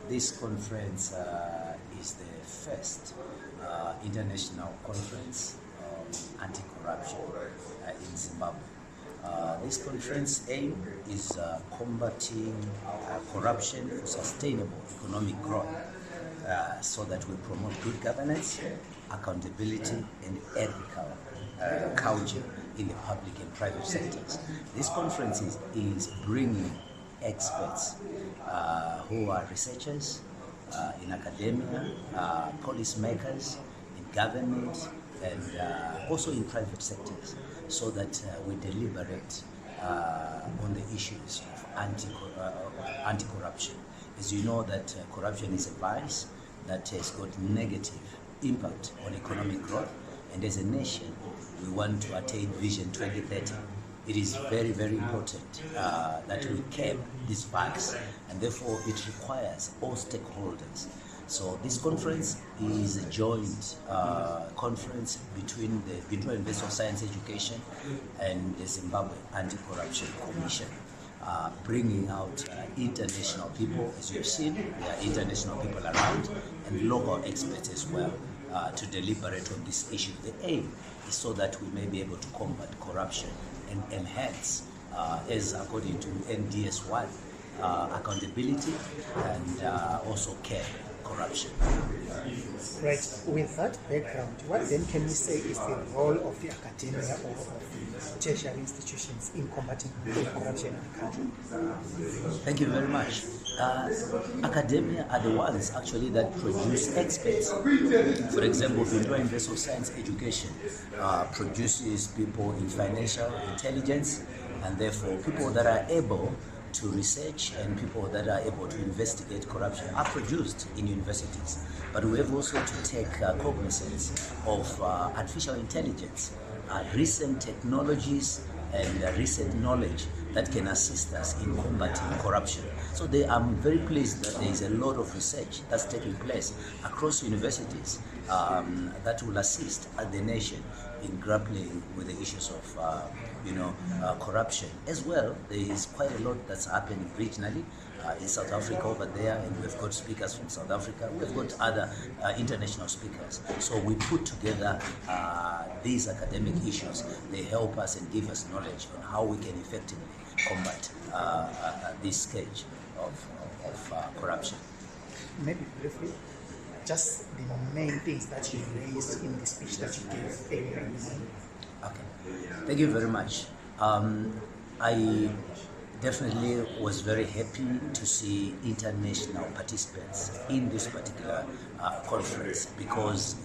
This conference is the first international conference on anti-corruption in Zimbabwe. This conference aim is combating corruption for sustainable economic growth so that we promote good governance, accountability and ethical culture in the public and private sectors. This conference is bringing experts who are researchers in academia, policymakers, in government, and also in private sectors, so that we deliberate on the issues of anti-corruption. As you know, that corruption is a vice that has got negative impact on economic growth, and as a nation, we want to attain Vision 2030. It is very, very important that we curb this vice, and therefore it requires all stakeholders. So this conference is a joint conference between the Bintwa University of Science Education and the Zimbabwe Anti-Corruption Commission, bringing out international people. As you've seen, there are international people around and local experts as well to deliberate on this issue. The aim is so that we may be able to combat corruption and enhance, as according to NDS1, accountability and also care corruption. Right. With that background, what then can we say is the role of the academia or of the tertiary institutions in combating corruption in the country? Thank you very much. Academia are the ones actually that produce experts. For example, Bintwa University of Science Education produces people in financial intelligence, and therefore people that are able to research and people that are able to investigate corruption are produced in universities. But we have also to take cognizance of artificial intelligence, recent technologies and recent knowledge that can assist us in combating corruption. So I'm very pleased that there is a lot of research that's taking place across universities that will assist the nation in grappling with the issues of corruption. As well, there is quite a lot that's happening regionally in South Africa over there, and we've got speakers from South Africa, we've got other international speakers. So we put together these academic issues. They help us and give us knowledge on how we can effectively combat this scourge of corruption. Maybe briefly, just the main things that you raised in the speech that you gave earlier. Okay, thank you very much. I definitely was very happy to see international participants in this particular conference, because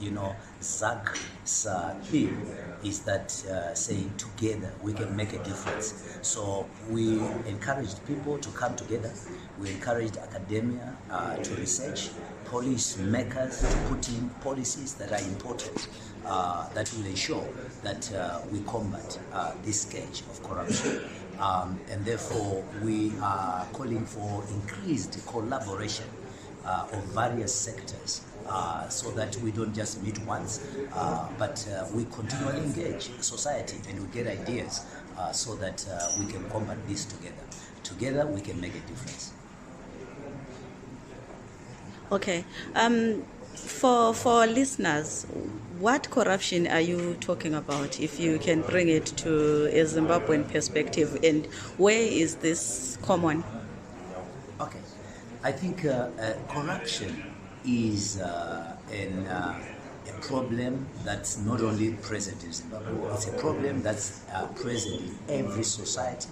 ZAC's theme is that saying together we can make a difference. So we encouraged people to come together. We encouraged academia to research, policy makers to put in policies that are important, that will ensure that we combat this scourge of corruption. And therefore we are calling for increased collaboration of various sectors, so that we don't just meet once, but we continually engage society and we get ideas so that we can combat this together. Together we can make a difference. Okay. For listeners, what corruption are you talking about, if you can bring it to a Zimbabwean perspective, and where is this common? Okay, I think corruption is a problem that's not only present in Zimbabwe, it's a problem that's present in every society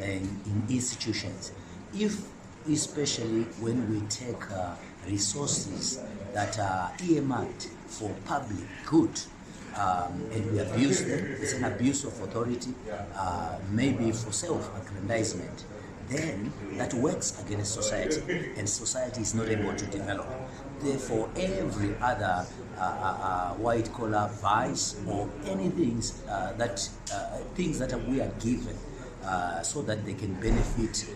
and in institutions. Especially when we take resources that are earmarked for public good and we abuse them, it's an abuse of authority, maybe for self-aggrandizement, then that works against society, and society is not able to develop. Therefore, every other white-collar vice or anything things that we are given so that they can benefit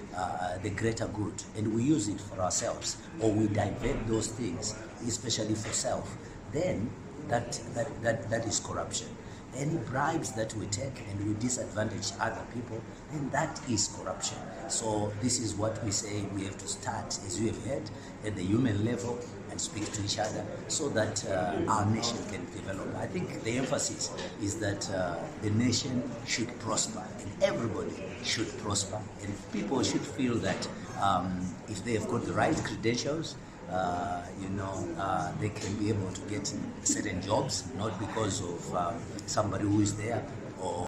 the greater good, and we use it for ourselves, or we divert those things, especially for self, then that is corruption. any bribes that we take and we disadvantage other people, then that is corruption. So this is what we say we have to start, as you have heard, at the human level and speak to each other so that our nation can develop. I think the emphasis is that the nation should prosper and everybody should prosper, and people should feel that if they have got the right credentials, they can be able to get certain jobs, not because of somebody who is there or